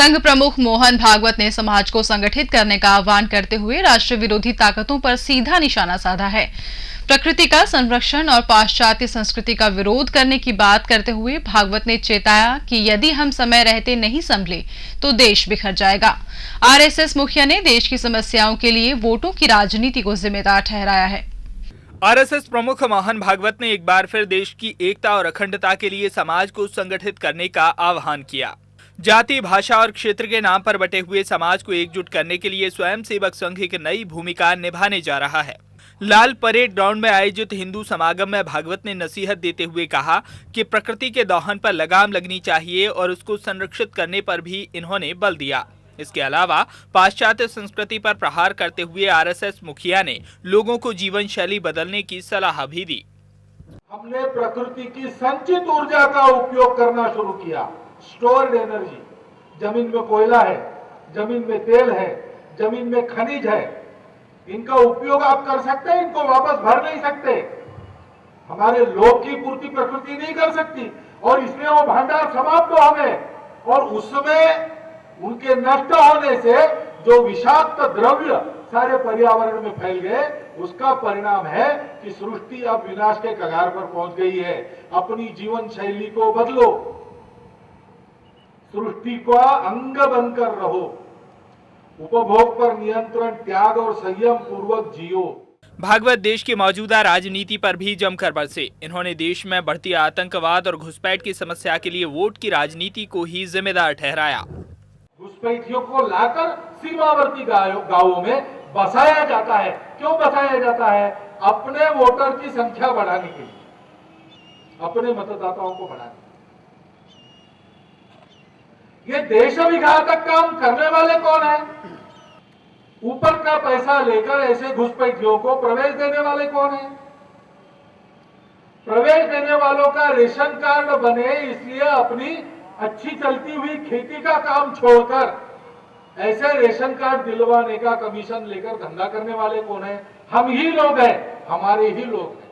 संघ प्रमुख मोहन भागवत ने समाज को संगठित करने का आह्वान करते हुए राष्ट्र विरोधी ताकतों पर सीधा निशाना साधा है। प्रकृति का संरक्षण और पाश्चात्य संस्कृति का विरोध करने की बात करते हुए भागवत ने चेताया कि यदि हम समय रहते नहीं संभले तो देश बिखर जाएगा। आरएसएस मुखिया ने देश की समस्याओं के लिए वोटों की राजनीति को जिम्मेदार ठहराया है। आरएसएस प्रमुख मोहन भागवत ने एक बार फिर देश की एकता और अखंडता के लिए समाज को संगठित करने का आह्वान किया। जाति, भाषा और क्षेत्र के नाम पर बटे हुए समाज को एकजुट करने के लिए स्वयंसेवक संघ एक नई भूमिका निभाने जा रहा है। लाल परेड ग्राउंड में आयोजित हिंदू समागम में भागवत ने नसीहत देते हुए कहा कि प्रकृति के दोहन पर लगाम लगनी चाहिए और उसको संरक्षित करने पर भी इन्होंने बल दिया। इसके अलावा पाश्चात्य संस्कृति पर प्रहार करते हुए आरएसएस मुखिया ने लोगों को जीवन शैली बदलने की सलाह भी दी। हमने प्रकृति की संचित ऊर्जा का उपयोग करना शुरू किया। स्टोर्ड एनर्जी, जमीन में कोयला है, जमीन में तेल है, जमीन में खनिज है, इनका उपयोग आप कर सकते हैं, इनको वापस भर नहीं सकते। हमारे लोग की पूर्ति प्रकृति नहीं कर सकती और इसलिए वो भंडार समाप्त हो गए और उसमें उनके नष्ट होने से जो विषाक्त द्रव्य सारे पर्यावरण में फैल गए, उसका परिणाम है कि सृष्टि अब विनाश के कगार पर पहुंच गई है। अपनी जीवन शैली को बदलो, सृष्टि का अंग बनकर रहो, उपभोग पर नियंत्रण, त्याग और संयम पूर्वक जियो। भागवत देश की मौजूदा राजनीति पर भी जमकर बरसे। इन्होंने देश में बढ़ती आतंकवाद और घुसपैठ की समस्या के लिए वोट की राजनीति को ही जिम्मेदार ठहराया। घुसपैठियों को लाकर सीमावर्ती गांवों में बसाया जाता है। क्यों बसाया जाता है? अपने वोटर की संख्या बढ़ाने के लिए, अपने मतदाताओं को बढ़ाने। ये देश विघातक काम करने वाले कौन है? ऊपर का पैसा लेकर ऐसे घुसपैठियों को प्रवेश देने वाले कौन है? प्रवेश देने वालों का रेशन कार्ड बने इसलिए अपनी अच्छी चलती हुई खेती का काम छोड़कर ऐसे रेशन कार्ड दिलवाने का कमीशन लेकर धंधा करने वाले कौन है? हम ही लोग हैं, हमारे ही लोग हैं।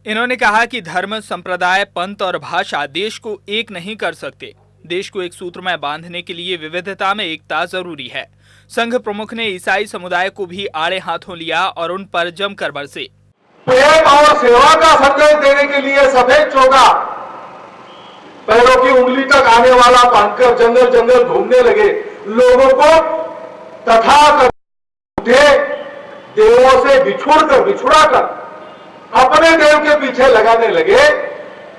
इन्होंने कहा कि धर्म, संप्रदाय, पंथ और भाषा देश को एक नहीं कर सकते। देश को एक सूत्र में बांधने के लिए विविधता में एकता जरूरी है। संघ प्रमुख ने ईसाई समुदाय को भी आड़े हाथों लिया और उन पर जमकर बरसे। प्रेम और सेवा का संदेश देने के लिए सफेद चोगा, पैरों की उंगली तक आने वाला पहनकर जंगल जंगल घूमने लगे लोगों को तथाकथित देवों से बिछुड़ाकर अपने देव के पीछे लगाने लगे।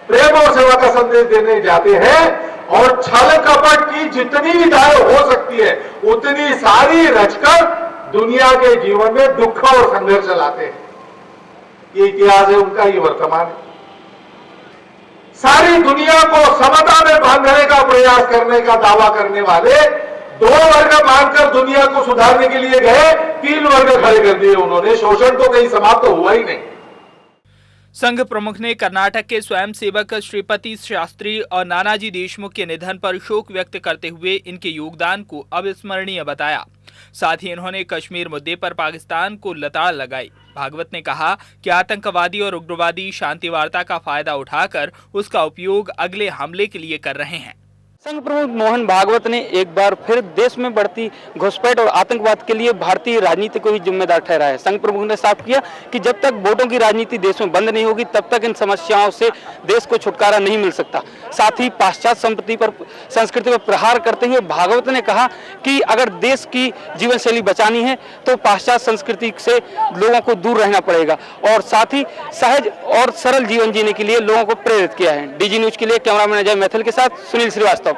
प्रेम और सेवा का संदेश देने जाते हैं और छल कपट की जितनी विधाएं हो सकती है उतनी सारी रचकर दुनिया के जीवन में दुख और संघर्ष लाते हैं। ये इतिहास है उनका, ये वर्तमान है। सारी दुनिया को समता में बांधने का प्रयास करने का दावा करने वाले दो वर्ग मानकर दुनिया को सुधारने के लिए गए, तीन वर्ग खड़े कर दिए उन्होंने। शोषण तो कहीं समाप्त हुआ ही नहीं। संघ प्रमुख ने कर्नाटक के स्वयंसेवक श्रीपति शास्त्री और नानाजी देशमुख के निधन पर शोक व्यक्त करते हुए इनके योगदान को अविस्मरणीय बताया। साथ ही इन्होंने कश्मीर मुद्दे पर पाकिस्तान को लताड़ लगाई। भागवत ने कहा कि आतंकवादी और उग्रवादी शांति वार्ता का फायदा उठाकर उसका उपयोग अगले हमले के लिए कर रहे हैं। संघ प्रमुख मोहन भागवत ने एक बार फिर देश में बढ़ती घुसपैठ और आतंकवाद के लिए भारतीय राजनीति को ही जिम्मेदार ठहराया है। संघ प्रमुख ने साफ किया कि जब तक वोटों की राजनीति देश में बंद नहीं होगी तब तक इन समस्याओं से देश को छुटकारा नहीं मिल सकता। साथ ही पाश्चात्य संस्कृति पर प्रहार करते हुए भागवत ने कहा कि अगर देश की जीवन शैली बचानी है तो पाश्चात्य संस्कृति से लोगों को दूर रहना पड़ेगा और साथ ही सहज और सरल जीवन जीने के लिए लोगों को प्रेरित किया है। डीजी न्यूज के लिए कैमरामैन अजय मैथिल के साथ सुनील श्रीवास्तव।